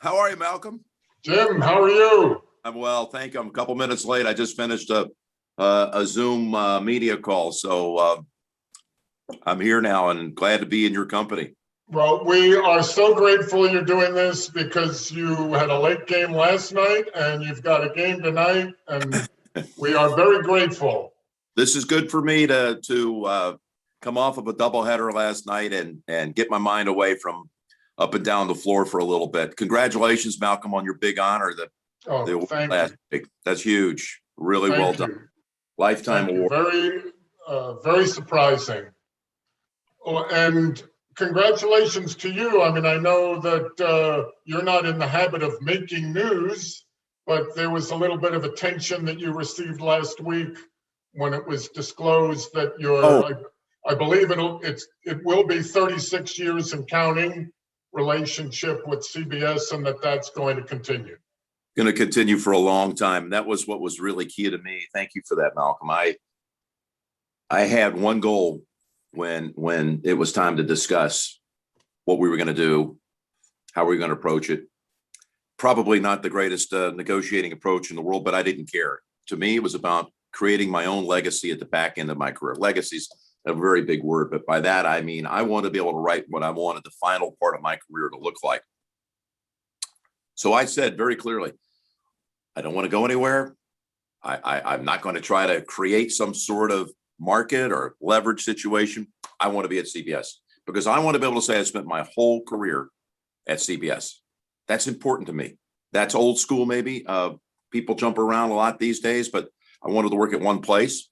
How are you, Malcolm? Jim, how are you? I'm well, thank you. I'm a couple minutes late. I just finished a Zoom media call, so I'm here now and glad to be in your company. Well, we are so grateful you're doing this because you had a late game last night and you've got a game tonight, and we are very grateful. This is good for me to come off of a doubleheader last night and get my mind away from up and down the floor for a little bit. Congratulations, Malcolm, on your big honor. Thank Last you. week. That's huge. Really well Thank done. you. Lifetime Thank you. award. Very surprising. Oh, and congratulations to you. I mean, I know that you're not in the habit of making news, but there was a little bit of attention that you received last week when it was disclosed that I believe it will be 36 years and counting relationship with CBS, and that's going to continue. Going to continue for a long time. That was what was really key to me. Thank you for that, Malcolm. I had one goal when it was time to discuss what we were going to do, how we were going to approach it. Probably not the greatest negotiating approach in the world, but I didn't care. To me, it was about creating my own legacy at the back end of my career. Legacy's a very big word, but by that, I mean, I want to be able to write what I wanted the final part of my career to look like. So I said very clearly, I don't want to go anywhere. I'm not going to try to create some sort of market or leverage situation. I want to be at CBS because I want to be able to say I spent my whole career at CBS. That's important to me. That's old school, maybe. People jump around a lot these days, but I wanted to work at one place.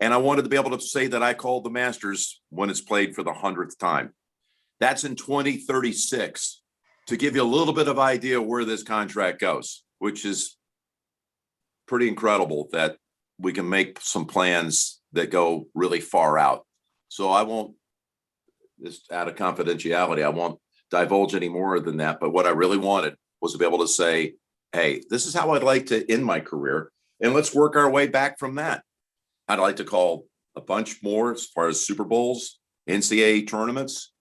And I wanted to be able to say that I called the Masters when it's played for the 100th time. That's in 2036, to give you a little bit of idea where this contract goes, which is pretty incredible that we can make some plans that go really far out. So I won't, just out of confidentiality, I won't divulge any more than that. But what I really wanted was to be able to say, hey, this is how I'd like to end my career. And let's work our way back from that. I'd like to call a bunch more as far as Super Bowls, NCAA tournaments,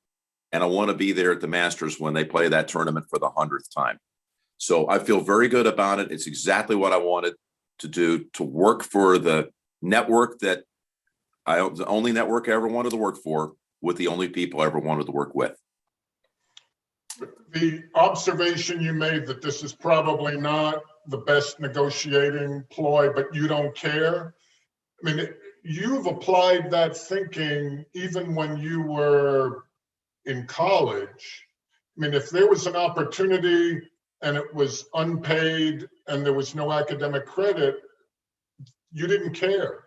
and I want to be there at the Masters when they play that tournament for the 100th time. So I feel very good about it. It's exactly what I wanted to do, to work for the network that the only network I ever wanted to work for, with the only people I ever wanted to work with. The observation you made that this is probably not the best negotiating ploy, but you don't care. I mean, you've applied that thinking even when you were in college. I mean, if there was an opportunity and it was unpaid and there was no academic credit, you didn't care.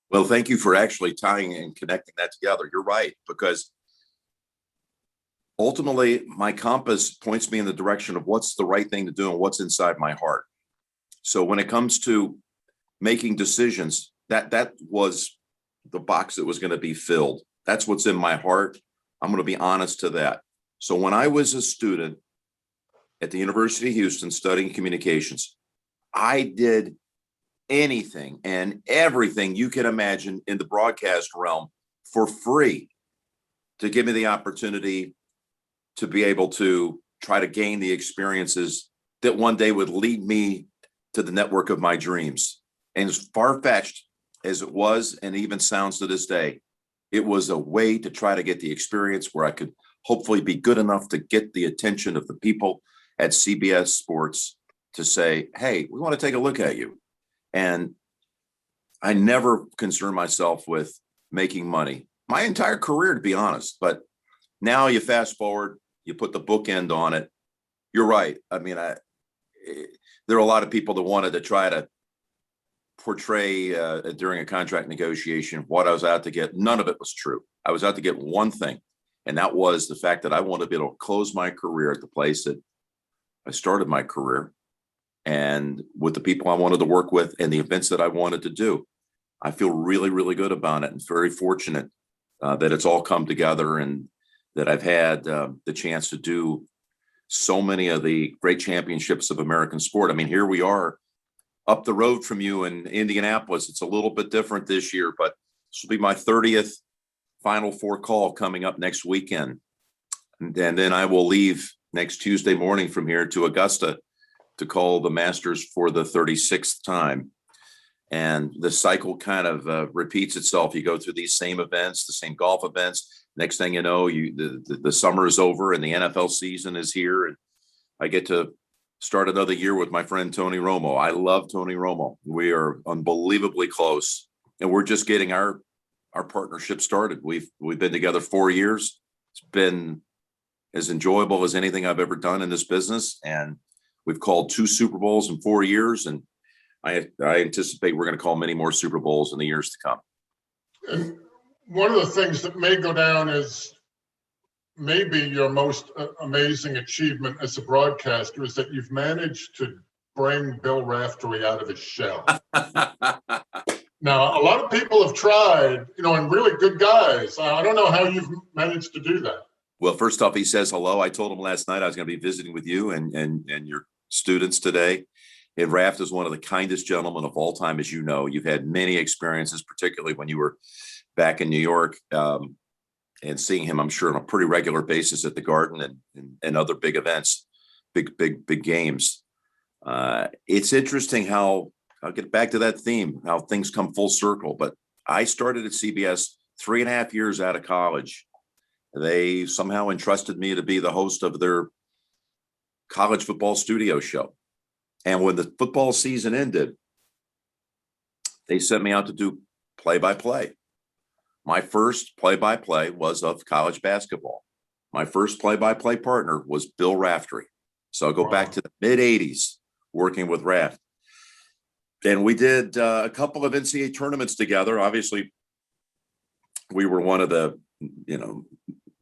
Well, thank you for actually tying and connecting that together. You're right, because ultimately my compass points me in the direction of what's the right thing to do and what's inside my heart. So when it comes to making decisions, that was the box that was going to be filled. That's what's in my heart. I'm going to be honest to that. So when I was a student at the University of Houston studying communications, I did anything and everything you can imagine in the broadcast realm for free to give me the opportunity to be able to try to gain the experiences that one day would lead me to the network of my dreams. And as far-fetched as it was, and even sounds to this day, it was a way to try to get the experience where I could hopefully be good enough to get the attention of the people at CBS Sports to say, hey, we want to take a look at you. And I never concerned myself with making money my entire career, to be honest. But now you fast forward, you put the bookend on it. You're right. I mean, there are a lot of people that wanted to try to portray during a contract negotiation what I was out to get. None of it was true. I was out to get one thing, and that was the fact that I wanted to be able to close my career at the place that I started my career, and with the people I wanted to work with and the events that I wanted to do. I feel really, really good about it, and very fortunate that it's all come together, and that I've had the chance to do so many of the great championships of American sport. I mean, here we are up the road from you in Indianapolis. It's a little bit different this year, but this will be my 30th Final Four call coming up next weekend. And then I will leave next Tuesday morning from here to Augusta to call the Masters for the 36th time. And the cycle kind of repeats itself. You go through these same events, the same golf events. Next thing you know, the summer is over and the NFL season is here. And I get to start another year with my friend Tony Romo. I love Tony Romo. We are unbelievably close, and we're just getting our partnership started. We've been together 4 years. It's been as enjoyable as anything I've ever done in this business, and we've called 2 Super Bowls in 4 years, and I anticipate we're going to call many more Super Bowls in the years to come. And one of the things that may go down as maybe your most amazing achievement as a broadcaster is that you've managed to bring Bill Raftery out of his shell. Now, a lot of people have tried, and really good guys. I don't know how you've managed to do that. Well, first off, he says hello. I told him last night I was going to be visiting with you and your students today. And Raft is one of the kindest gentlemen of all time, as you know. You've had many experiences, particularly when you were back in New York, and seeing him, I'm sure, on a pretty regular basis at the Garden and other big events, big games. It's interesting how, I'll get back to that theme, how things come full circle. But I started at CBS 3.5 years out of college. They somehow entrusted me to be the host of their college football studio show. And when the football season ended, they sent me out to do play-by-play. My first play-by-play was of college basketball. My first play-by-play partner was Bill Raftery. So I'll go back to the mid-'80s working with Raft. And we did a couple of NCAA tournaments together. Obviously, we were one of the,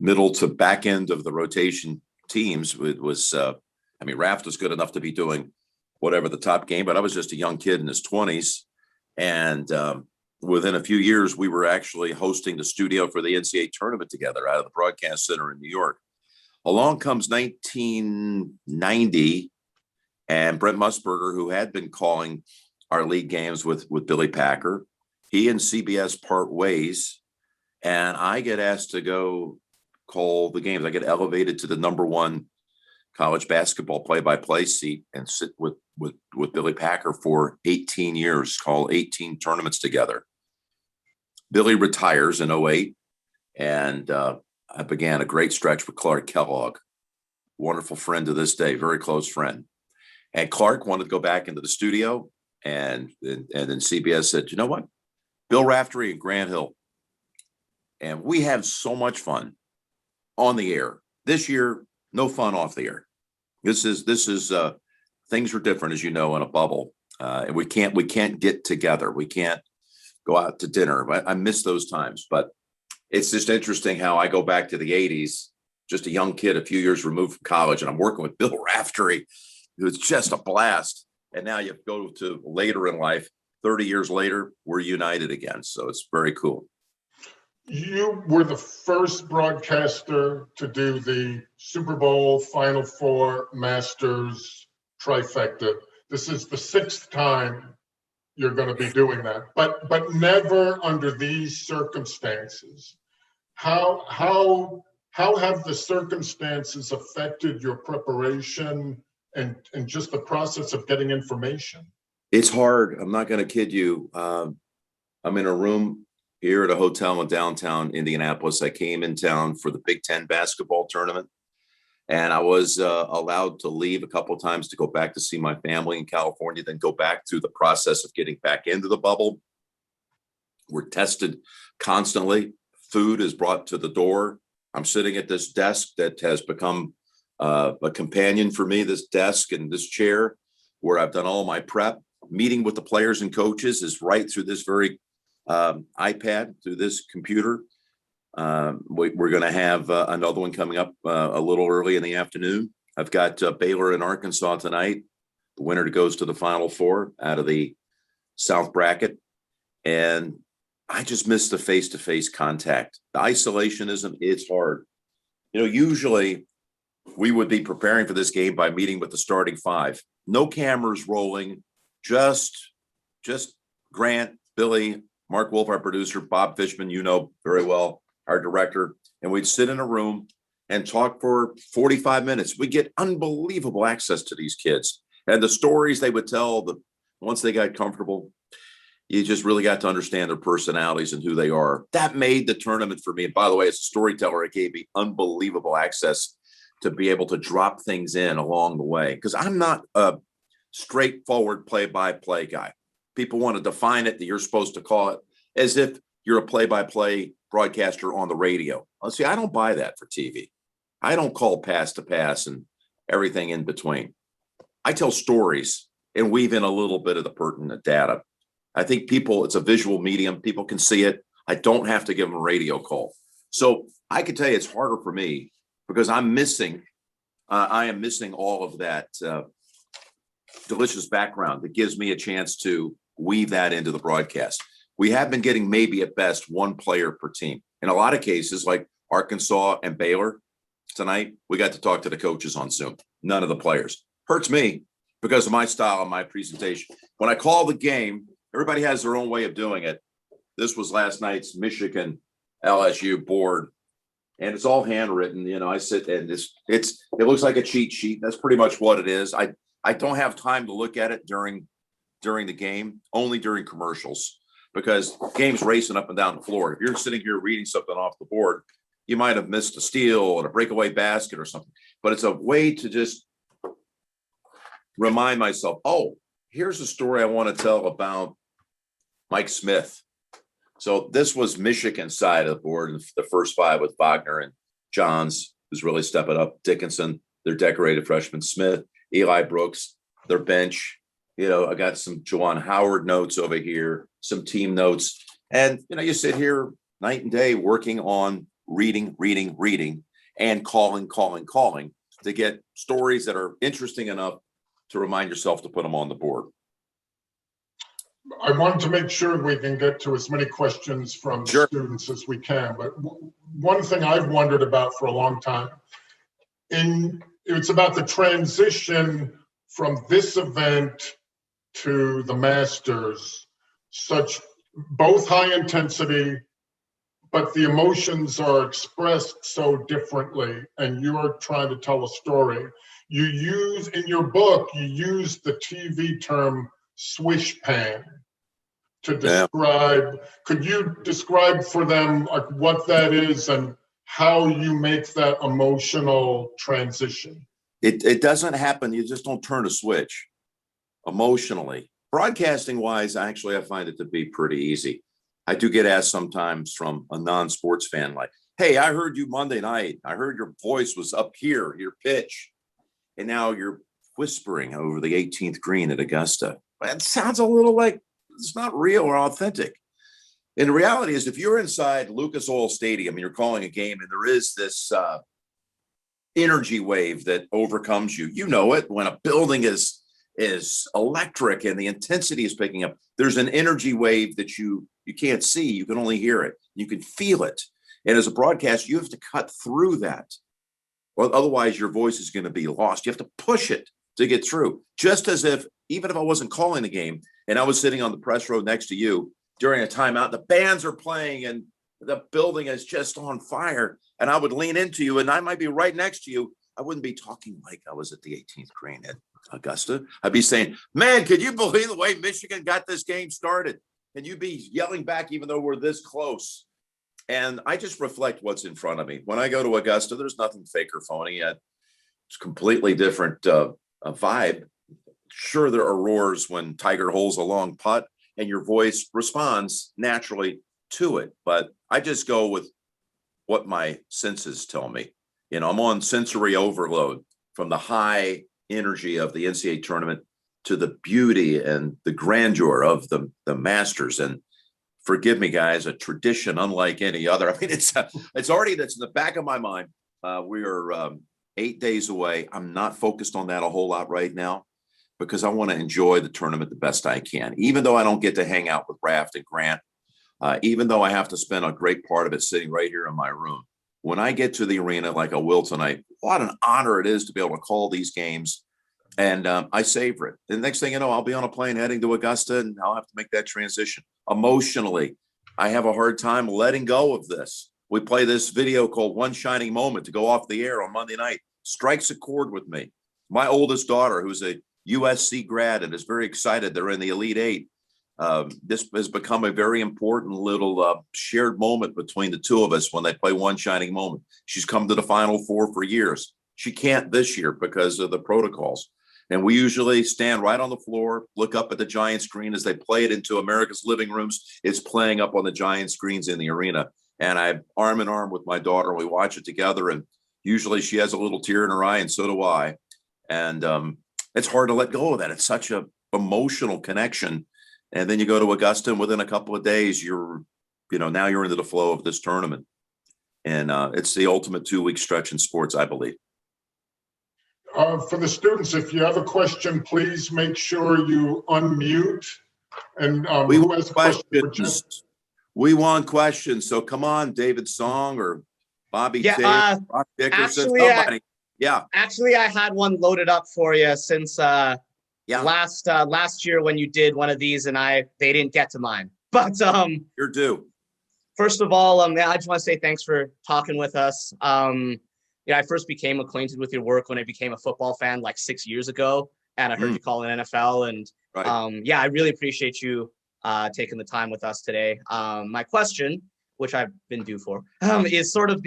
middle to back end of the rotation teams. It was, Raft was good enough to be doing whatever the top game, but I was just a young kid in his 20s. And within a few years, we were actually hosting the studio for the NCAA tournament together out of the Broadcast Center in New York. Along comes 1990, and Brent Musburger, who had been calling our league games with Billy Packer, he and CBS part ways, and I get asked to go call the games. I get elevated to the #1 college basketball play-by-play seat and sit with Billy Packer for 18 years, call 18 tournaments together. Billy retires in 2008, and I began a great stretch with Clark Kellogg, wonderful friend to this day, very close friend. And Clark wanted to go back into the studio, and then CBS said, you know what? Bill Raftery and Grant Hill. And we have so much fun on the air. This year, no fun off the air. This is things are different, as you know, in a bubble. And we can't get together. We can't go out to dinner. I miss those times, but it's just interesting how I go back to the 80s, just a young kid, a few years removed from college, and I'm working with Bill Raftery. It was just a blast. And now you go to later in life, 30 years later, we're united again. So it's very cool. You were the first broadcaster to do the Super Bowl, Final Four, Masters trifecta. This is the 6th time you're going to be doing that, but never under these circumstances. How have the circumstances affected your preparation and just the process of getting information? It's hard. I'm not going to kid you. I'm in a room here at a hotel in downtown Indianapolis. I came in town for the Big Ten basketball tournament, and I was allowed to leave a couple of times to go back to see my family in California, then go back through the process of getting back into the bubble. We're tested constantly. Food is brought to the door. I'm sitting at this desk that has become a companion for me, this desk and this chair where I've done all my prep. Meeting with the players and coaches is right through this very iPad, through this computer. We're going to have another one coming up a little early in the afternoon. I've got Baylor and Arkansas tonight. The winner goes to the Final Four out of the South bracket. And I just miss the face-to-face contact. The isolationism, it's hard. Usually we would be preparing for this game by meeting with the starting 5. No cameras rolling, just Grant, Billy, Mark Wolf, our producer, Bob Fishman, very well, our director, and we'd sit in a room and talk for 45 minutes. We get unbelievable access to these kids, and the stories they would tell, once they got comfortable, you just really got to understand their personalities and who they are. That made the tournament for me. And by the way, as a storyteller, it gave me unbelievable access to be able to drop things in along the way, because I'm not a straightforward play-by-play guy. People want to define it that you're supposed to call it as if you're a play-by-play broadcaster on the radio. Well, see, I don't buy that for TV. I don't call pass to pass and everything in between. I tell stories and weave in a little bit of the pertinent data. I think it's a visual medium. People can see it. I don't have to give them a radio call. So I can tell you it's harder for me because I am missing all of that delicious background that gives me a chance to weave that into the broadcast. We have been getting maybe at best one player per team. In a lot of cases, like Arkansas and Baylor tonight, we got to talk to the coaches on Zoom. None of the players. Hurts me because of my style and my presentation. When I call the game, everybody has their own way of doing it. This was last night's Michigan LSU board, and it's all handwritten. You know, I sit and it looks like a cheat sheet. That's pretty much what it is. I don't have time to look at it during the game, only during commercials, because game's racing up and down the floor. If you're sitting here reading something off the board, you might have missed a steal or a breakaway basket or something. But it's a way to just remind myself, oh, here's a story I want to tell about Mike Smith. So this was Michigan's side of the board, the first five with Wagner and Johns, who's really stepping up. Dickinson, their decorated freshman. Smith, Eli Brooks, their bench. You know, I got some Juwan Howard notes over here, some team notes. And, you know, you sit here night and day working on reading, and calling to get stories that are interesting enough to remind yourself to put them on the board. I want to make sure we can get to as many questions from Sure. students as we can. But one thing I've wondered about for a long time, it's about the transition from this event to the Masters, both high intensity, but the emotions are expressed so differently, and you're trying to tell a story. You use, in your book, you use the TV term swish pan to describe. Could you describe for them like what that is and how you make that emotional transition? It doesn't happen. You just don't turn a switch emotionally. Broadcasting wise, actually, I find it to be pretty easy. I do get asked sometimes from a non-sports fan, like, hey, I heard you Monday night. I heard your voice was up here, your pitch, and now you're whispering over the 18th green at Augusta. That sounds a little like it's not real or authentic. And the reality is, if you're inside Lucas Oil Stadium and you're calling a game and there is this energy wave that overcomes you, you know it. When a building is electric and the intensity is picking up, there's an energy wave that you can't see. You can only hear it. You can feel it. And as a broadcaster, you have to cut through that. Well, otherwise your voice is going to be lost. You have to push it to get through. Just as if, even if I wasn't calling the game and I was sitting on the press row next to you during a timeout, the bands are playing and the building is just on fire, and I would lean into you and I might be right next to you, I wouldn't be talking like I was at the 18th green at Augusta. I'd be saying, man, could you believe the way Michigan got this game started? And you'd be yelling back even though we're this close. And I just reflect what's in front of me. When I go to Augusta, there's nothing fake or phony. It's completely different vibe. Sure, there are roars when Tiger holds a long putt and your voice responds naturally to it. But I just go with what my senses tell me. You know, I'm on sensory overload from the high energy of the NCAA tournament to the beauty and the grandeur of the Masters. And forgive me, guys, a tradition unlike any other. I mean, that's in the back of my mind. We are 8 days away. I'm not focused on that a whole lot right now because I want to enjoy the tournament the best I can, even though I don't get to hang out with Raft and Grant, even though I have to spend a great part of it sitting right here in my room. When I get to the arena like I will tonight, what an honor it is to be able to call these games. And I savor it. The next thing you know, I'll be on a plane heading to Augusta and I'll have to make that transition. Emotionally, I have a hard time letting go of this. We play this video called One Shining Moment to go off the air on Monday night. Strikes a chord with me. My oldest daughter, who's a USC grad and is very excited they're in the Elite Eight. This has become a very important little shared moment between the two of us when they play One Shining Moment. She's come to the Final Four for years. She can't this year because of the protocols. And we usually stand right on the floor, look up at the giant screen as they play it into America's living rooms. It's playing up on the giant screens in the arena. And I'm arm in arm with my daughter, and we watch it together. And usually she has a little tear in her eye, and so do I. And it's hard to let go of that. It's such a emotional connection. And then you go to Augusta, and within a couple of days, now you're into the flow of this tournament. And it's the ultimate 2-week stretch in sports, I believe. For the students, if you have a question, please make sure you unmute. And we want questions. We want questions. So come on, David Song or Bobby Tate, Rock Dickerson, somebody. Actually, I had one loaded up for you since last year when you did one of these, and they didn't get to mine. But you're due. First of all, I just want to say thanks for talking with us. I first became acquainted with your work when I became a football fan like 6 years ago, and I heard you call in NFL, and right. I really appreciate you taking the time with us today. My question, which I've been due for, is sort of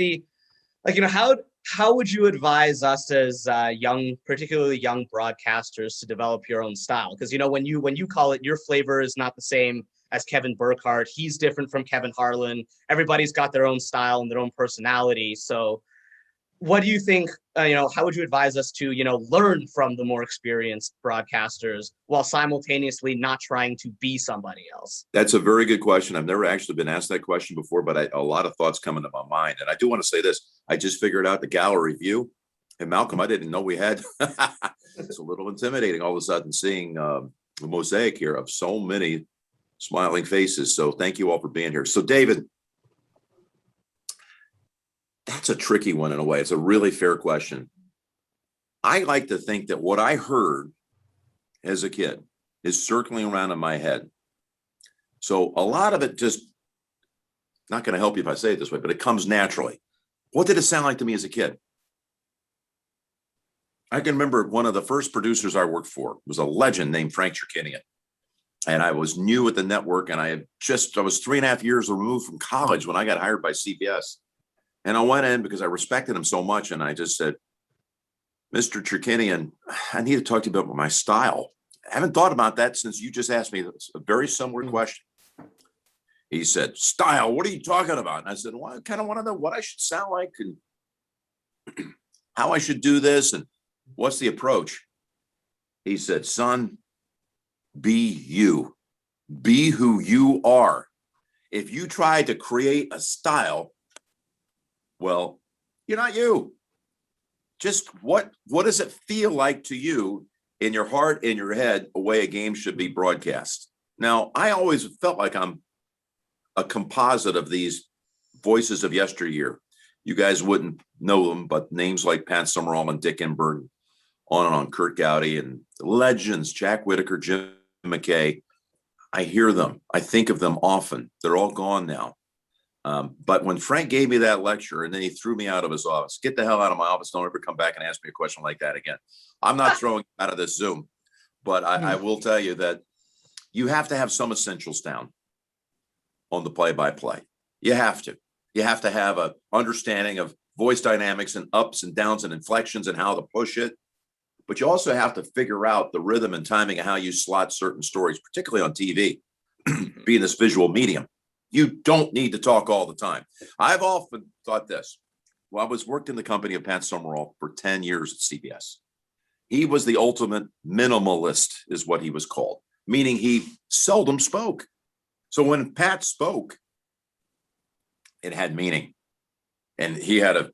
how would you advise us as particularly young broadcasters to develop your own style? Because when you call it, your flavor is not the same as Kevin Burkhardt. He's different from Kevin Harlan. Everybody's got their own style and their own personality. So what do you think, how would you advise us to, learn from the more experienced broadcasters while simultaneously not trying to be somebody else? That's a very good question. I've never actually been asked that question before, but a lot of thoughts come into my mind. And I do want to say this. I just figured out the gallery view. And Malcolm, I didn't know we had. It's a little intimidating all of a sudden seeing the mosaic here of so many smiling faces. So thank you all for being here. So David, that's a tricky one in a way. It's a really fair question. I like to think that what I heard as a kid is circling around in my head. So a lot of it just, not going to help you if I say it this way, but it comes naturally. What did it sound like to me as a kid? I can remember one of the first producers I worked for was a legend named Frank Chirkinian. And I was new at the network, and I was 3.5 years removed from college when I got hired by CBS. And I went in because I respected him so much. And I just said, Mr. Chirkinian, I need to talk to you about my style. I haven't thought about that since you just asked me a very similar question. He said, style, what are you talking about? And I said, well, I kind of want to know what I should sound like and how I should do this and what's the approach. He said, son, be you. Be who you are. If you try to create a style, well, you're not you. Just what does it feel like to you in your heart, in your head, a way a game should be broadcast? Now, I always felt like I'm a composite of these voices of yesteryear. You guys wouldn't know them, but names like Pat Summerall and Dick Enberg, on and on, Kurt Gowdy, and legends, Jack Whitaker, Jim McKay. I hear them. I think of them often. They're all gone now. But when Frank gave me that lecture and then he threw me out of his office, get the hell out of my office. Don't ever come back and ask me a question like that again. I'm not throwing you out of this Zoom, but I will tell you that you have to have some essentials down on the play-by-play. You have to have a understanding of voice dynamics and ups and downs and inflections and how to push it. But you also have to figure out the rhythm and timing of how you slot certain stories, particularly on TV, being this visual medium. You don't need to talk all the time. I've often thought this. Well, I worked in the company of Pat Summerall for 10 years at CBS. He was the ultimate minimalist, is what he was called, meaning he seldom spoke. So when Pat spoke, it had meaning. And he had a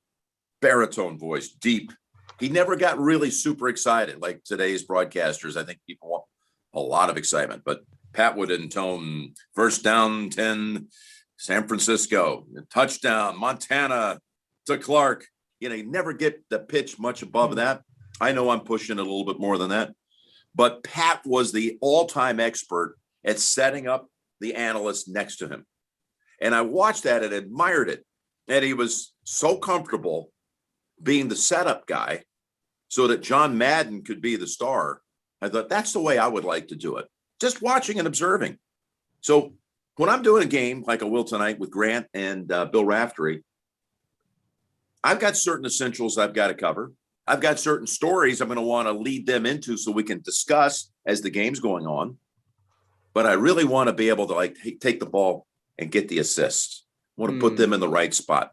baritone voice, deep. He never got really super excited like today's broadcasters. I think people want a lot of excitement, but Pat would intone first down 10, San Francisco, touchdown, Montana to Clark. You never get the pitch much above that. I know I'm pushing it a little bit more than that, but Pat was the all-time expert at setting up the analyst next to him. And I watched that and admired it. And he was so comfortable being the setup guy so that John Madden could be the star. I thought that's the way I would like to do it. Just watching and observing. So when I'm doing a game like I will tonight with Grant and Bill Raftery, I've got certain essentials I've got to cover. I've got certain stories I'm going to want to lead them into so we can discuss as the game's going on. But I really want to be able to like take the ball and get the assists. I want to put them in the right spot.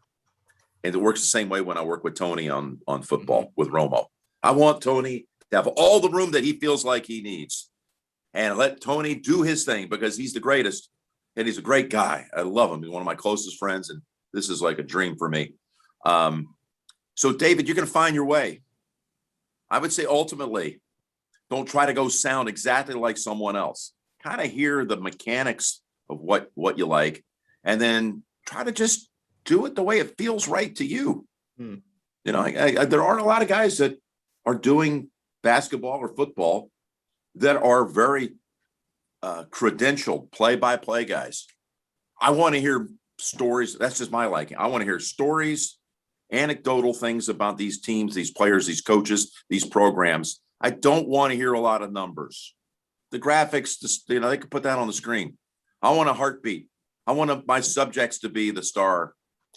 And it works the same way when I work with Tony on football with Romo. I want Tony to have all the room that he feels like he needs and let Tony do his thing because he's the greatest and he's a great guy. I love him. He's one of my closest friends, and this is like a dream for me. So, David, you're going to find your way. I would say ultimately, don't try to go sound exactly like someone else. Kind of hear the mechanics of what you like, and then try to just do it the way it feels right to you. You know, there aren't a lot of guys that are doing basketball or football that are very credentialed play-by-play guys. I want to hear stories. That's just my liking. I want to hear stories, anecdotal things about these teams, these players, these coaches, these programs. I don't want to hear a lot of numbers. The graphics, they can put that on the screen. I want a heartbeat. I want my subjects to be the star.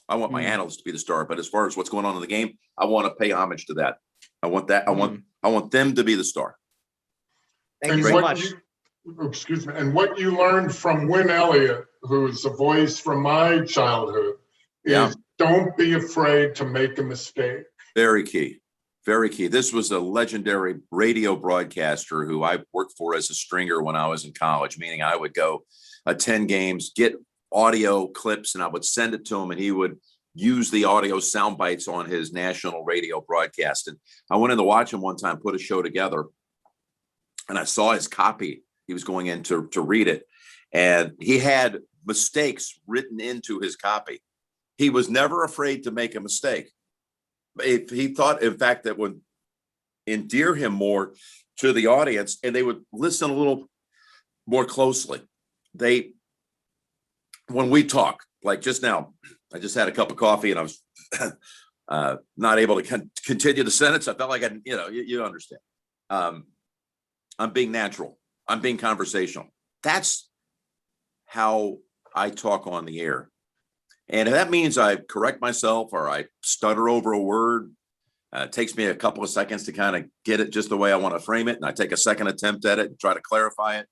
I want my analysts to be the star. But as far as what's going on in the game, I want to pay homage to that. I want that. I want them to be the star. Thank you so much. Excuse me. And what you learned from Win Elliott, who's a voice from my childhood, is don't be afraid to make a mistake. Very key. Very key. This was a legendary radio broadcaster who I worked for as a stringer when I was in college, meaning I would go attend games, get audio clips, and I would send it to him, and he would use the audio sound bites on his national radio broadcast. And I went in to watch him one time put a show together, and I saw his copy. He was going in to read it, and he had mistakes written into his copy. He was never afraid to make a mistake. If he thought, in fact, that would endear him more to the audience, and they would listen a little more closely. When we talk, like just now, I just had a cup of coffee and I was not able to continue the sentence. I felt like you understand. I'm being natural. I'm being conversational. That's how I talk on the air. And if that means I correct myself or I stutter over a word, it takes me a couple of seconds to kind of get it just the way I want to frame it. And I take a second attempt at it and try to clarify it.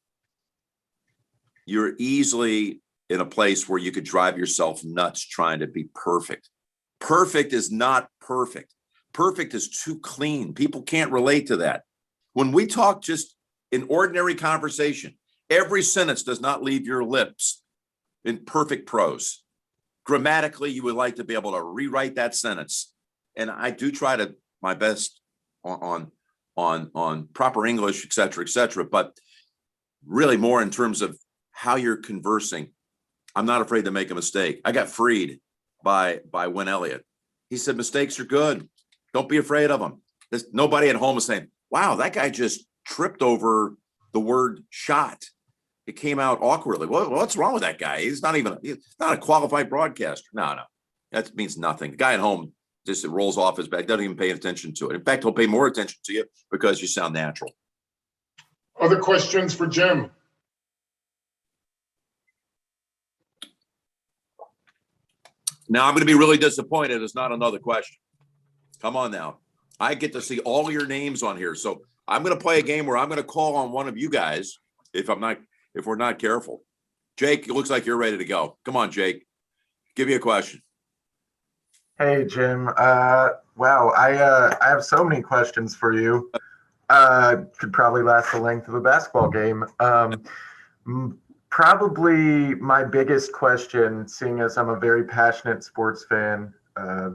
You're easily in a place where you could drive yourself nuts trying to be perfect. Perfect is not perfect. Perfect is too clean. People can't relate to that. When we talk just in ordinary conversation, every sentence does not leave your lips in perfect prose. Grammatically, you would like to be able to rewrite that sentence. And I do try to my best on proper English, et cetera, but really more in terms of how you're conversing. I'm not afraid to make a mistake. I got freed by Win Elliott. He said, mistakes are good. Don't be afraid of them. Nobody at home is saying, wow, that guy just tripped over the word shot. It came out awkwardly. What's wrong with that guy? He's not a qualified broadcaster. No, that means nothing. The guy at home just it rolls off his back, doesn't even pay attention to it. In fact, he'll pay more attention to you because you sound natural. Other questions for Jim? Now I'm going to be really disappointed. It's not another question. Come on now. I get to see all your names on here. So I'm going to play a game where I'm going to call on one of you guys if we're not careful. Jake, it looks like you're ready to go. Come on, Jake. Give me a question. Hey, Jim. Wow, I have so many questions for you. Could probably last the length of a basketball game. Probably my biggest question, seeing as I'm a very passionate sports fan,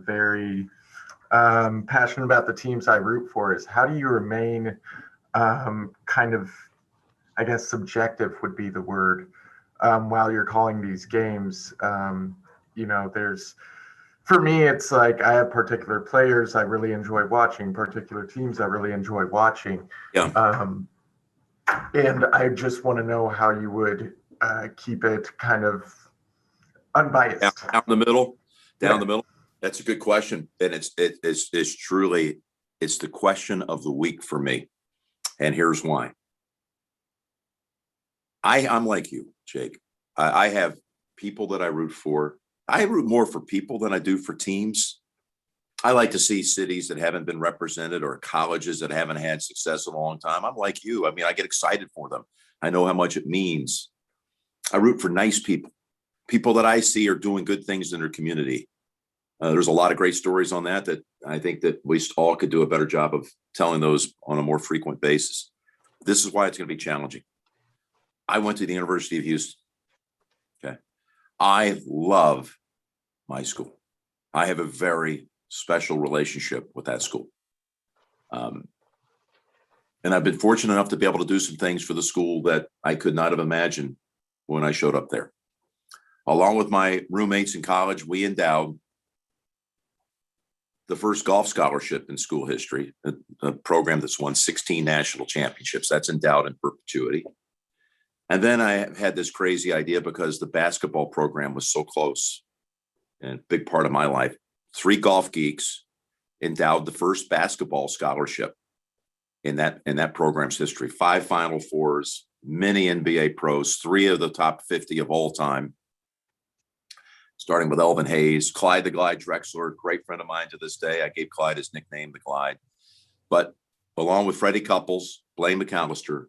very passionate about the teams I root for, is how do you remain kind of, I guess, subjective would be the word, while you're calling these games. For me, it's like I have particular players I really enjoy watching, particular teams I really enjoy watching. Yeah. And I just want to know how you would keep it kind of unbiased. Out in the middle. Down the middle. That's a good question. And it's truly, it's the question of the week for me. And here's why. I'm like you, Jake. I have people that I root for. I root more for people than I do for teams. I like to see cities that haven't been represented or colleges that haven't had success in a long time. I'm like you. I mean, I get excited for them. I know how much it means. I root for nice people, people that I see are doing good things in their community. There's a lot of great stories on that I think that we all could do a better job of telling those on a more frequent basis. This is why it's going to be challenging. I went to the University of Houston. Okay. I love my school. I have a very special relationship with that school. And I've been fortunate enough to be able to do some things for the school that I could not have imagined when I showed up there. Along with my roommates in college, we endowed the first golf scholarship in school history, a program that's won 16 national championships. That's endowed in perpetuity. And then I had this crazy idea because the basketball program was so close and a big part of my life. 3 golf geeks endowed the first basketball scholarship in that program's history. 5 Final Fours, many NBA pros, 3 of the top 50 of all time, starting with Elvin Hayes, Clyde the Glide Drexler, great friend of mine to this day. I gave Clyde his nickname, the Glide. But along with Freddie Couples, Blaine McAllister,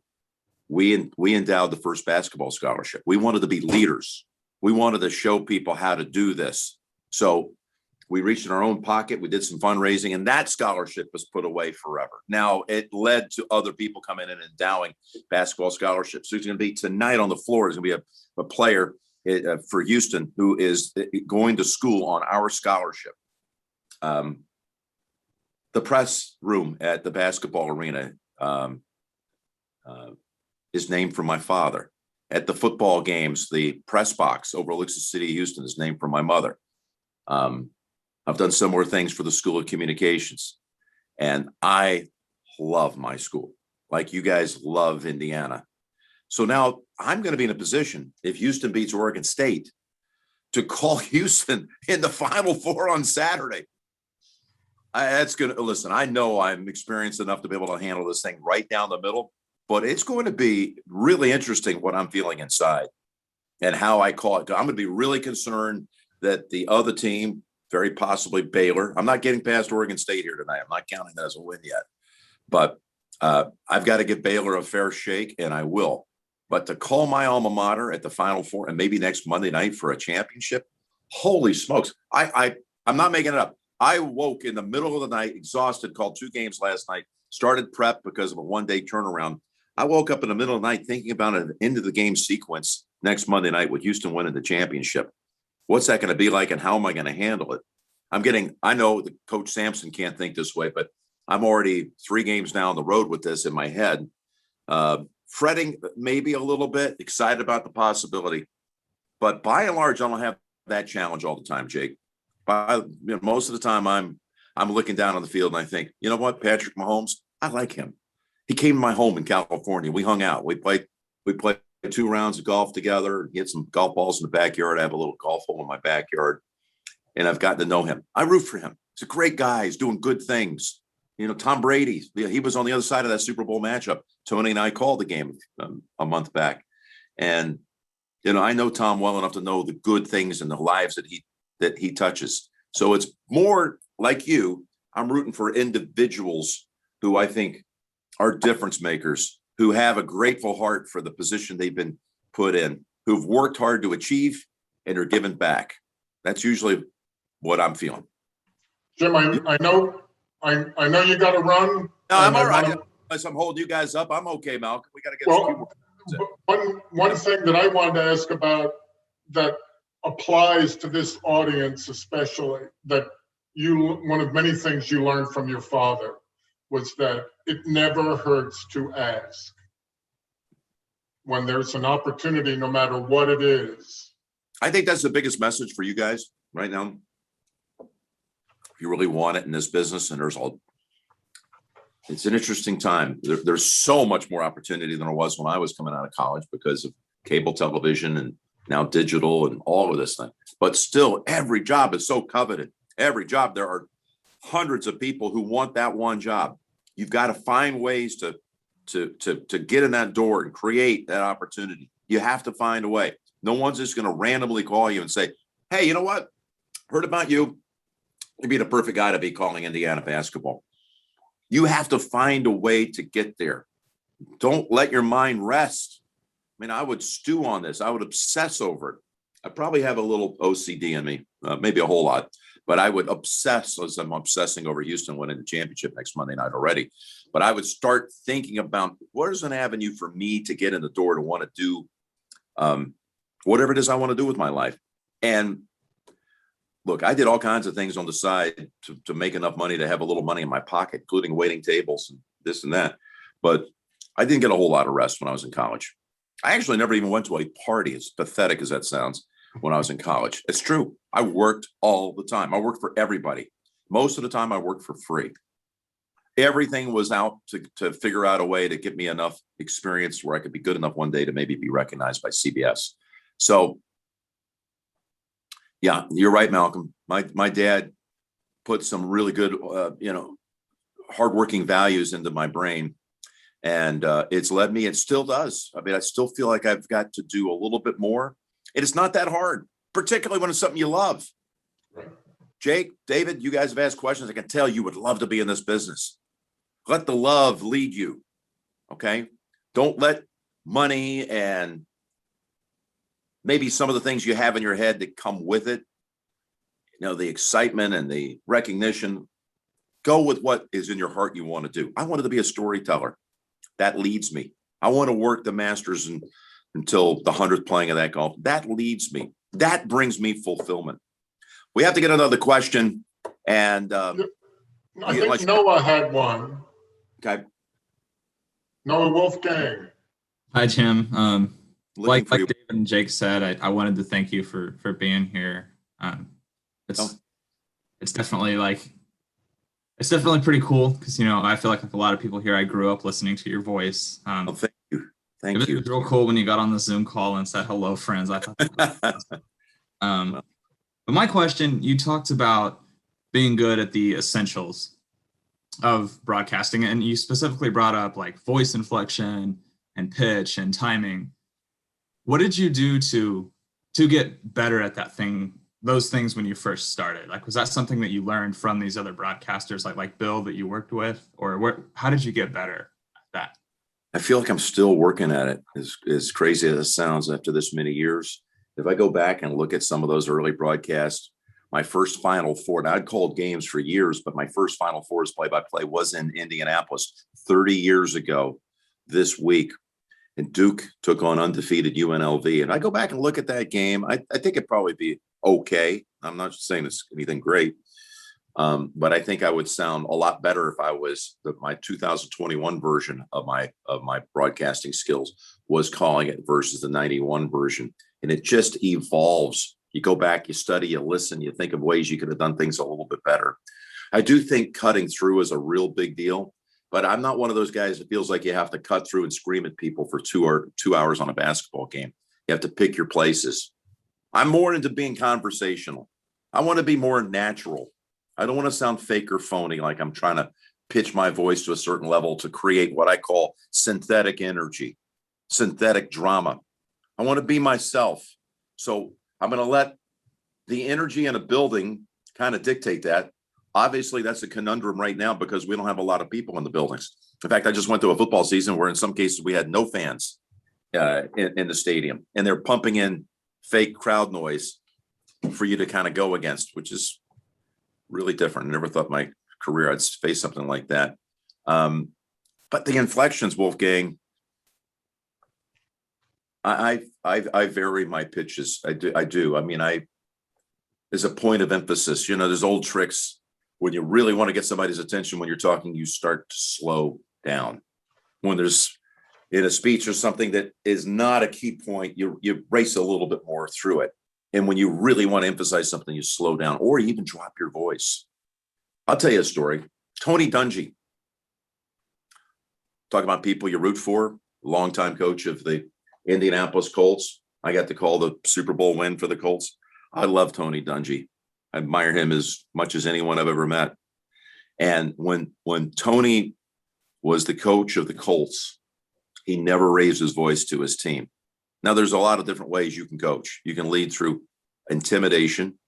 we endowed the first basketball scholarship. We wanted to be leaders. We wanted to show people how to do this. So we reached in our own pocket. We did some fundraising, and that scholarship was put away forever. Now, it led to other people coming in and endowing basketball scholarships. So it's going to be tonight on the floor. There's going to be a player for Houston who is going to school on our scholarship. The press room at the basketball arena is named for my father. At the football games, the press box overlooks the city of Houston is named for my mother. I've done similar things for the School of Communications, and I love my school, like you guys love Indiana. So now I'm going to be in a position, if Houston beats Oregon State, to call Houston in the Final Four on Saturday. That's going to, listen, I know I'm experienced enough to be able to handle this thing right down the middle, but it's going to be really interesting what I'm feeling inside and how I call it. I'm going to be really concerned that the other team, very possibly Baylor, I'm not getting past Oregon State here tonight. I'm not counting that as a win yet, but I've got to give Baylor a fair shake, and I will. But to call my alma mater at the Final Four and maybe next Monday night for a championship, holy smokes. I'm not making it up. I woke in the middle of the night, exhausted, called 2 games last night, started prep because of a one-day turnaround. I woke up in the middle of the night thinking about an end of the game sequence next Monday night with Houston winning the championship. What's that going to be like, and how am I going to handle it? I know that Coach Sampson can't think this way, but I'm already 3 games down the road with this in my head. Fretting maybe a little bit, excited about the possibility. But by and large, I don't have that challenge all the time, Jake. Most of the time I'm looking down on the field and I think, you know what, Patrick Mahomes, I like him. He came to my home in California. We hung out. We played 2 rounds of golf together, get some golf balls in the backyard. I have a little golf hole in my backyard, and I've gotten to know him. I root for him. He's a great guy. He's doing good things. You know, Tom Brady, he was on the other side of that Super Bowl matchup. Tony and I called the game a month back. And, you know, I know Tom well enough to know the good things in the lives that he touches. So it's more like you. I'm rooting for individuals who I think are difference makers, who have a grateful heart for the position they've been put in, who've worked hard to achieve and are giving back. That's usually what I'm feeling. Jim, I know you got to run. No, I'm all right. Unless I'm holding you guys up, I'm okay, Malcolm. We got to get one thing that I wanted to ask about that applies to this audience, especially, that one of many things you learned from your father was that it never hurts to ask when there's an opportunity, no matter what it is. I think that's the biggest message for you guys right now. If you really want it in this business, and it's an interesting time. There's so much more opportunity than there was when I was coming out of college because of cable television and now digital and all of this thing. but still every job is so coveted. Every job, there are hundreds of people who want that one job. You've got to find ways to get in that door and create that opportunity. You have to find a way. No one's just going to randomly call you and say, hey, you know what? Heard about you. You'd be the perfect guy to be calling Indiana basketball. You have to find a way to get there. Don't let your mind rest. I mean, I would stew on this. I would obsess over it. I probably have a little OCD in me, maybe a whole lot, but I would obsess as I'm obsessing over Houston winning the championship next Monday night already. But I would start thinking about what is an avenue for me to get in the door to want to do whatever it is I want to do with my life. And look, I did all kinds of things on the side to make enough money to have a little money in my pocket, including waiting tables and this and that. But I didn't get a whole lot of rest when I was in college. I actually never even went to a party, as pathetic as that sounds, when I was in college. It's true. I worked all the time. I worked for everybody. Most of the time I worked for free. Everything was out to figure out a way to get me enough experience where I could be good enough one day to maybe be recognized by CBS. So yeah, you're right, Malcolm. My dad put some really good, hardworking values into my brain. And it's led me, it still does. I mean, I still feel like I've got to do a little bit more. And it's not that hard, particularly when it's something you love. Right. Jake, David, you guys have asked questions. I can tell you would love to be in this business. Let the love lead you. Okay. Don't let money and maybe some of the things you have in your head that come with it, the excitement and the recognition, go with what is in your heart you want to do. I wanted to be a storyteller. That leads me. I want to work the Masters until the 100th playing of that golf. That leads me. That brings me fulfillment. We have to get another question. And I think Noah had one. Okay. Noah Wolfgang. Hi, Jim. Like you. David and Jake said, I wanted to thank you for being here. It's definitely it's definitely pretty cool because I feel like a lot of people here, I grew up listening to your voice. Thank you. Thank you. It was real cool when you got on the Zoom call and said hello, friends. I thought that was awesome. But my question, you talked about being good at the essentials of broadcasting, and you specifically brought up voice inflection and pitch and timing. What did you do to get better at those things when you first started? Was that something that you learned from these other broadcasters like Bill that you worked with, or how did you get better at that? I feel like I'm still working at it, as crazy as it sounds after this many years. If I go back and look at some of those early broadcasts, my first Final Four, and I'd called games for years, but my first Final Four as play-by-play was in Indianapolis 30 years ago this week. And Duke took on undefeated UNLV. And I go back and look at that game. I think it'd probably be okay. I'm not saying it's anything great. But I think I would sound a lot better if I was my 2021 version of my broadcasting skills was calling it versus the 91 version. And it just evolves. You go back, you study, you listen, you think of ways you could have done things a little bit better. I do think cutting through is a real big deal, but I'm not one of those guys that feels like you have to cut through and scream at people for 2 hours on a basketball game. You have to pick your places. I'm more into being conversational. I want to be more natural. I don't want to sound fake or phony, like I'm trying to pitch my voice to a certain level to create what I call synthetic energy, synthetic drama. I want to be myself. So I'm going to let the energy in a building kind of dictate that. Obviously, that's a conundrum right now because we don't have a lot of people in the buildings. In fact, I just went through a football season where in some cases we had no fans in the stadium, and they're pumping in fake crowd noise for you to kind of go against, which is really different. I never thought my career I'd face something like that. But the inflections, Wolfgang, I vary my pitches. I do. I mean, there's a point of emphasis. There's old tricks. When you really want to get somebody's attention when you're talking, you start to slow down. When there's in a speech or something that is not a key point, you race a little bit more through it. And when you really want to emphasize something, you slow down or you even drop your voice. I'll tell you a story. Tony Dungy. Talk about people you root for. Longtime coach of the Indianapolis Colts. I got to call the Super Bowl win for the Colts. I love Tony Dungy. I admire him as much as anyone I've ever met. And when Tony was the coach of the Colts, he never raised his voice to his team. Now, there's a lot of different ways you can coach. You can lead through intimidation,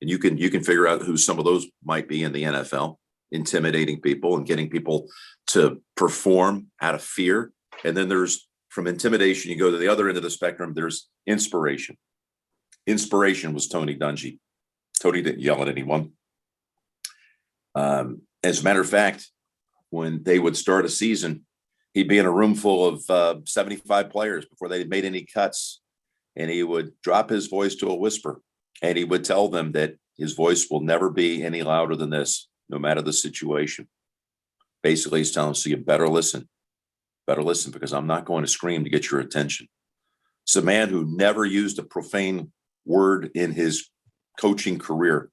and you can figure out who some of those might be in the NFL, intimidating people and getting people to perform out of fear. And then there's, from intimidation, you go to the other end of the spectrum, there's inspiration. Inspiration was Tony Dungy. Tony didn't yell at anyone. As a matter of fact, when they would start a season, he'd be in a room full of 75 players before they made any cuts, and he would drop his voice to a whisper, and he would tell them that his voice will never be any louder than this, no matter the situation. Basically, he's telling us, so you better listen, because I'm not going to scream to get your attention. It's a man who never used a profane word in his coaching career,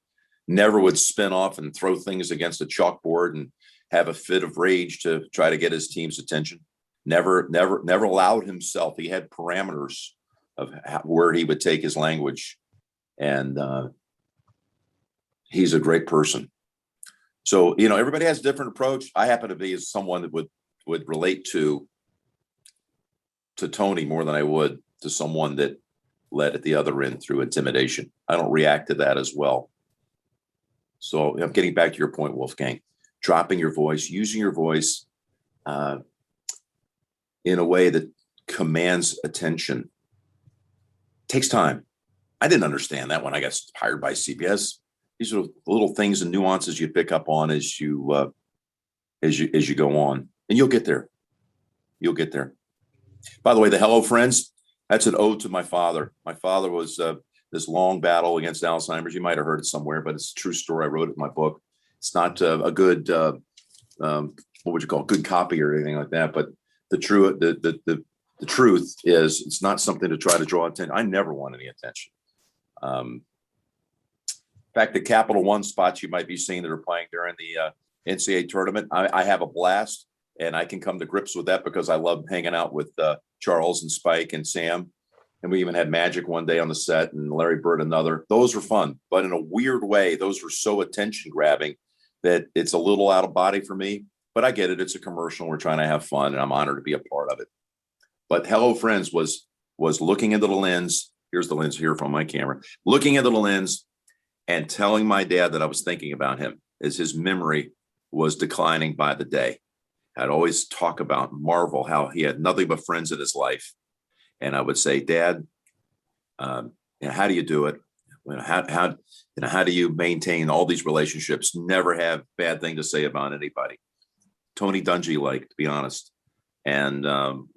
never would spin off and throw things against a chalkboard and have a fit of rage to try to get his team's attention. Never allowed himself. He had parameters of where he would take his language. And he's a great person. So, everybody has a different approach. I happen to be as someone that would relate to Tony more than I would to someone that led at the other end through intimidation. I don't react to that as well. So I'm getting back to your point, Wolfgang. Dropping your voice, using your voice in a way that commands attention takes time. I didn't understand that when I got hired by CBS. These are little things and nuances you pick up on as you go on, and you'll get there. You'll get there. By the way, the Hello Friends, that's an ode to my father. My father was this long battle against Alzheimer's. You might have heard it somewhere, but it's a true story. I wrote it in my book. It's not a good, what would you call it, good copy or anything like that. But the truth is, it's not something to try to draw attention. I never want any attention. In fact, the Capital One spots you might be seeing that are playing during the NCAA tournament, I have a blast, and I can come to grips with that because I love hanging out with Charles and Spike and Sam. And we even had Magic one day on the set and Larry Bird another. Those were fun, but in a weird way, those were so attention grabbing that it's a little out of body for me. But I get it. It's a commercial. We're trying to have fun, and I'm honored to be a part of it. But Hello Friends was looking into the lens. Here's the lens here from my camera. Looking into the lens and telling my dad that I was thinking about him as his memory was declining by the day. I'd always talk about, marvel how he had nothing but friends in his life. And I would say, Dad, how do you do it? How do you maintain all these relationships? Never have bad thing to say about anybody. Tony Dungy, to be honest. And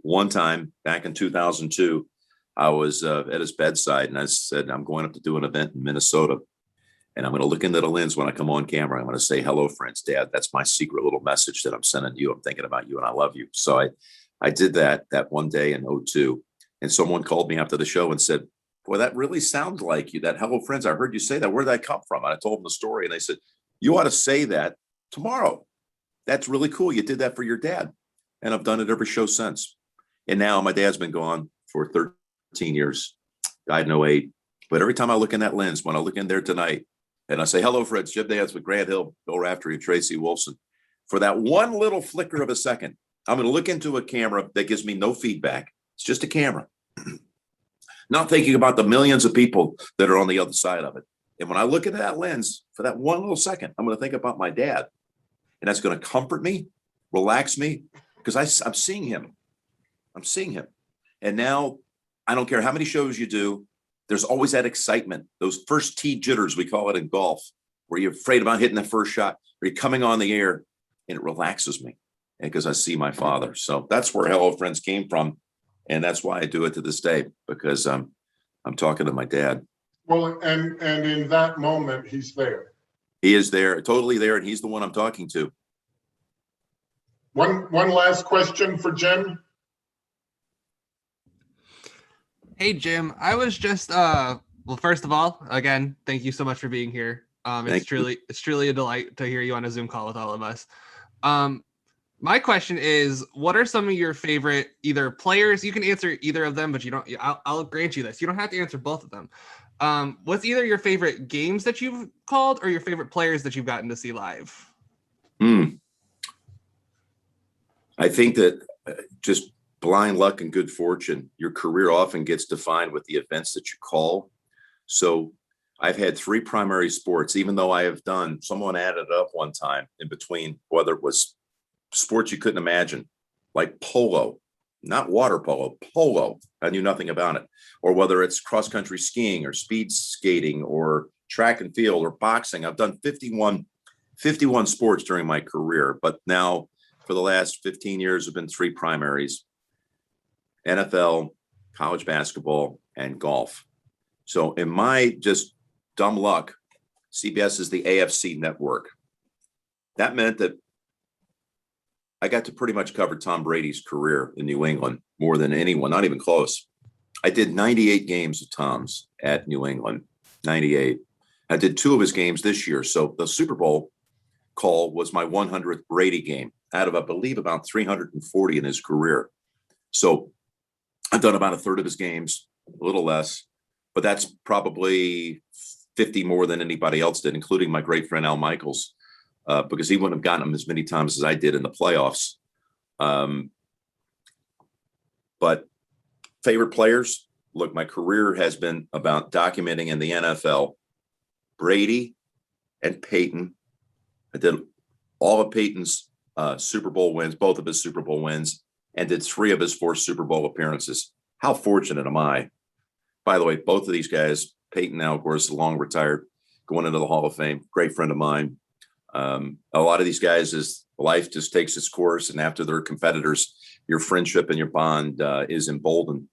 one time back in 2002, I was at his bedside, and I said, I'm going up to do an event in Minnesota, and I'm going to look into the lens when I come on camera. I'm going to say, hello, friends, Dad. That's my secret little message that I'm sending you. I'm thinking about you, and I love you. So I did that one day in 2002. And someone called me after the show and said, boy, that really sounds like you, that hello, friends. I heard you say that. Where'd that come from? And I told them the story, and they said, you ought to say that tomorrow. That's really cool. You did that for your dad. And I've done it every show since. And now my dad's been gone for 13 years, died in 2008. But every time I look in that lens, when I look in there tonight, and I say, hello, friends, Jim Nantz with Grant Hill, Bill Raftery, and Tracy Wolfson, for that one little flicker of a second, I'm going to look into a camera that gives me no feedback. It's just a camera. Not thinking about the millions of people that are on the other side of it. And when I look at that lens for that one little second, I'm going to think about my dad. And that's going to comfort me, relax me, because I'm seeing him. I'm seeing him. And now I don't care how many shows you do, there's always that excitement, those first tee jitters, we call it in golf, where you're afraid about hitting the first shot, or you're coming on the air, and it relaxes me because I see my father. So that's where Hello Friends came from. And that's why I do it to this day, because I'm talking to my dad. Well, and in that moment, he's there. He is there, totally there, and he's the one I'm talking to. One last question for Jim. Hey, Jim, I was just, well, first of all, again, thank you so much for being here. It's truly a delight to hear you on a Zoom call with all of us. My question is, what are some of your favorite either players? You can answer either of them, but you don't. I'll grant you this. You don't have to answer both of them. What's either your favorite games that you've called or your favorite players that you've gotten to see live? I think that just blind luck and good fortune, your career often gets defined with the events that you call. So I've had 3 primary sports, even though I have done, someone added up one time in between, whether it was sports you couldn't imagine, like polo, not water polo, polo. I knew nothing about it. Or whether it's cross-country skiing or speed skating or track and field or boxing. I've done 51 sports during my career, but now for the last 15 years have been 3 primaries: NFL, college basketball, and golf. So in my just dumb luck, CBS is the AFC network. That meant that I got to pretty much cover Tom Brady's career in New England more than anyone, not even close. I did 98 games of Tom's at New England, 98. I did 2 of his games this year. So the Super Bowl call was my 100th Brady game out of, I believe, about 340 in his career. So I've done about a third of his games, a little less, but that's probably 50 more than anybody else did, including my great friend Al Michaels, because he wouldn't have gotten them as many times as I did in the playoffs. But favorite players, look, my career has been about documenting in the NFL Brady and Peyton. I did all of Peyton's Super Bowl wins, both of his Super Bowl wins, and did 3 of his 4 Super Bowl appearances. How fortunate am I? By the way, both of these guys, Peyton now, of course, long retired, going into the Hall of Fame, great friend of mine. A lot of these guys, is life just takes its course, and after they're competitors, your friendship and your bond is emboldened.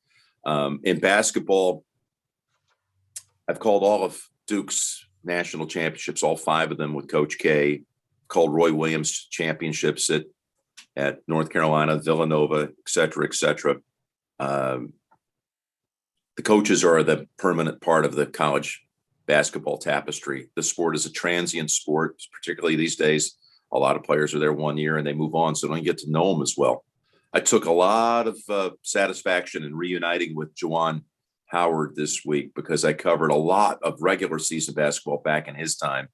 In basketball, I've called all of Duke's national championships, all 5 of them with Coach K. Called Roy Williams championships at North Carolina, Villanova, et cetera, et cetera. The coaches are the permanent part of the college basketball tapestry. The sport is a transient sport, particularly these days. A lot of players are there 1 year and they move on, so don't get to know them as well. I took a lot of satisfaction in reuniting with Juwan Howard this week, because I covered a lot of regular season basketball back in his time.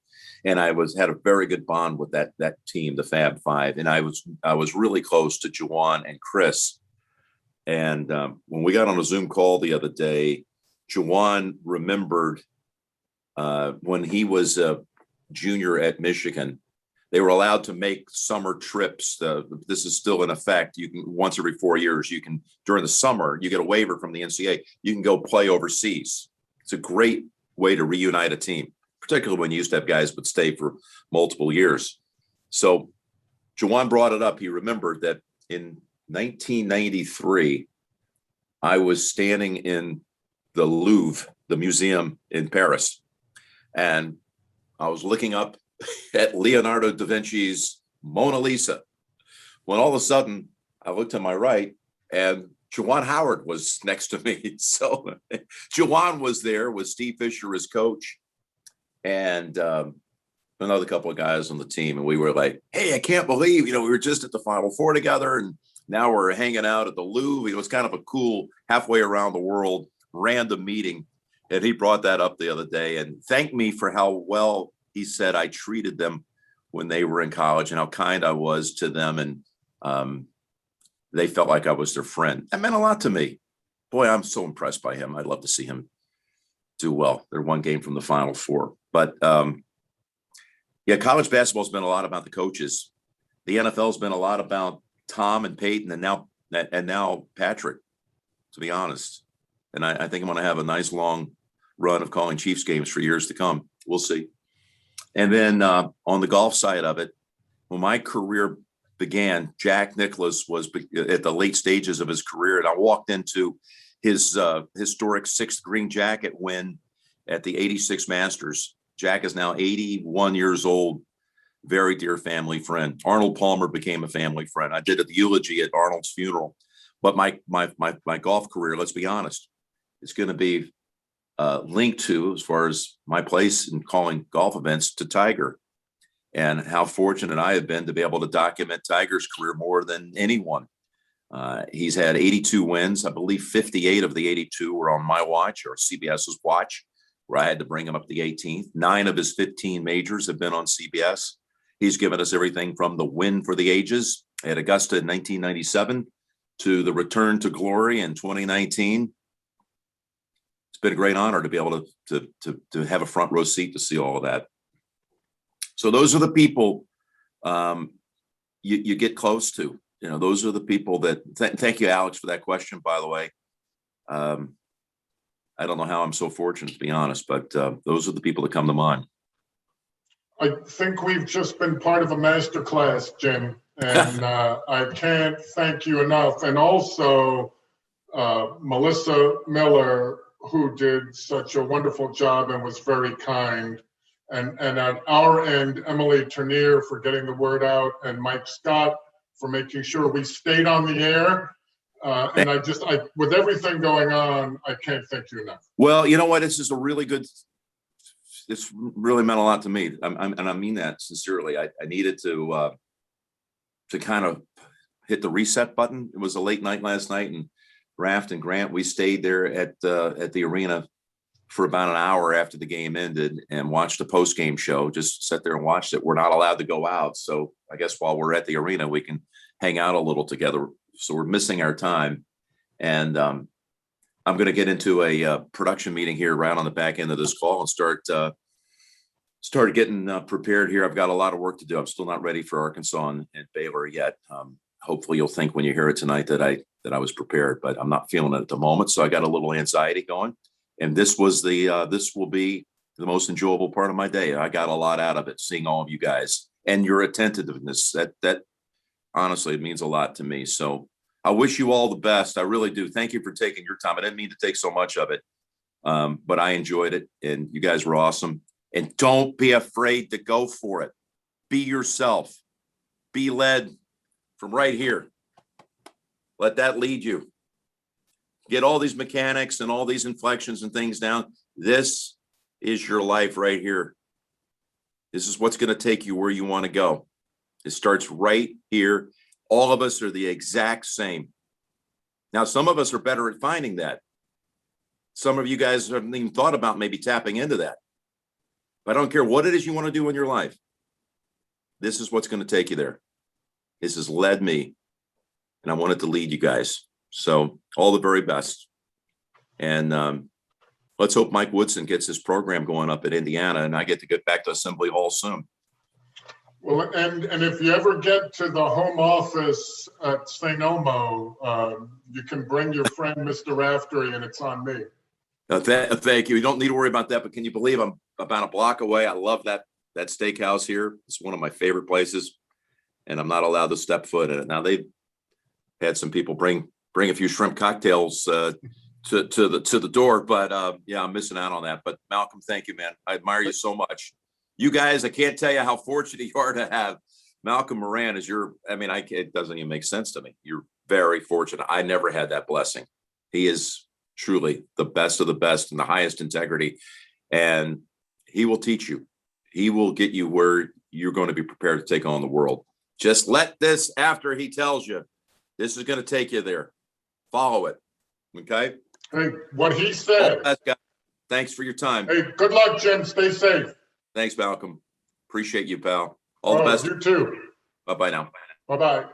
And I had a very good bond with that team, the Fab Five. And I was really close to Juwan and Chris. And when we got on a Zoom call the other day, Juwan remembered when he was a junior at Michigan, they were allowed to make summer trips. This is still in effect. You can, once every 4 years, you can, during the summer, you get a waiver from the NCAA. You can go play overseas. It's a great way to reunite a team, particularly when you used to have guys would stay for multiple years. So Juwan brought it up. He remembered that in 1993, I was standing in the Louvre, the museum in Paris, and I was looking up at Leonardo da Vinci's Mona Lisa, when all of a sudden I looked to my right and Juwan Howard was next to me. So Juwan was there with Steve Fisher as coach and another couple of guys on the team. And we were like, hey, I can't believe, we were just at the Final Four together and now we're hanging out at the Louvre. It was kind of a cool halfway around the world random meeting. And he brought that up the other day and thanked me for how well he said I treated them when they were in college and how kind I was to them. And they felt like I was their friend. That meant a lot to me. Boy, I'm so impressed by him. I'd love to see him do well. They're 1 game from the Final Four. But yeah, college basketball has been a lot about the coaches. The NFL has been a lot about Tom and Peyton and now Patrick, to be honest. And I think I'm going to have a nice long run of calling Chiefs games for years to come. We'll see. And then on the golf side of it, when my career began, Jack Nicklaus was at the late stages of his career. And I walked into his historic 6th green jacket win at the 86 Masters. Jack is now 81 years old, very dear family friend. Arnold Palmer became a family friend. I did a eulogy at Arnold's funeral. But my golf career, let's be honest, it's going to be linked to, as far as my place in calling golf events, to Tiger, and how fortunate I have been to be able to document Tiger's career more than anyone. He's had 82 wins. I believe 58 of the 82 were on my watch or CBS's watch. where I had to bring him up to the 18th. 9 of his 15 majors have been on CBS. He's given us everything from the win for the ages at Augusta in 1997 to the return to glory in 2019. It's been a great honor to be able to have a front row seat to see all of that. So those are the people you get close to. You know, those are the people that. Thank you, Alex, for that question. By the way, I don't know how I'm so fortunate, to be honest, but those are the people that come to mind. I think we've just been part of a master class, Jim, and I can't thank you enough. And also Melissa Miller, who did such a wonderful job and was very kind. And at our end, Emily Turnier for getting the word out, and Mike Scott for making sure we stayed on the air. And I with everything going on, I can't thank you enough. Well, you know what? This is a really good. This really meant a lot to me, and I mean that sincerely. I needed to kind of hit the reset button. It was a late night last night, and Raft and Grant, we stayed there at the arena for about an hour after the game ended and watched the post-game show. Just sat there and watched it. We're not allowed to go out, so I guess while we're at the arena, we can hang out a little together. So we're missing our time, and I'm going to get into a production meeting here right on the back end of this call and start getting prepared here. I've got a lot of work to do. I'm still not ready for Arkansas and Baylor yet. Hopefully you'll think when you hear it tonight that I was prepared, but I'm not feeling it at the moment. So I got a little anxiety going, and this will be the most enjoyable part of my day. I got a lot out of it, seeing all of you guys and your attentiveness. That honestly, it means a lot to me. So I wish you all the best. I really do. Thank you for taking your time. I didn't mean to take so much of it, but I enjoyed it, and you guys were awesome. And don't be afraid to go for it. Be yourself. Be led from right here. Let that lead you. Get all these mechanics and all these inflections and things down. This is your life right here. This is what's going to take you where you want to go. It starts right here. All of us are the exact same. Now, some of us are better at finding that. Some of you guys haven't even thought about maybe tapping into that. But I don't care what it is you want to do in your life. This is what's going to take you there. This has led me, and I wanted to lead you guys. So all the very best. And let's hope Mike Woodson gets his program going up at Indiana, and I get to get back to Assembly Hall soon. Well, and if you ever get to the home office at St. Elmo, you can bring your friend, Mr. Raftery, and it's on me. Thank you. You don't need to worry about that, but can you believe I'm about a block away? I love that steakhouse here. It's one of my favorite places, and I'm not allowed to step foot in it. Now, they've had some people bring a few shrimp cocktails to the door, but yeah, I'm missing out on that. But Malcolm, thank you, man. I admire you so much. You guys, I can't tell you how fortunate you are to have Malcolm Moran as it doesn't even make sense to me. You're very fortunate. I never had that blessing. He is truly the best of the best and the highest integrity, and he will teach you. He will get you where you're going to be prepared to take on the world. Just let this, after he tells you, this is going to take you there. Follow it. Okay? Hey, what he said. Thanks for your time. Hey, good luck, Jim. Stay safe. Thanks, Malcolm. Appreciate you, pal. All the best. You too. Bye-bye now. Bye-bye.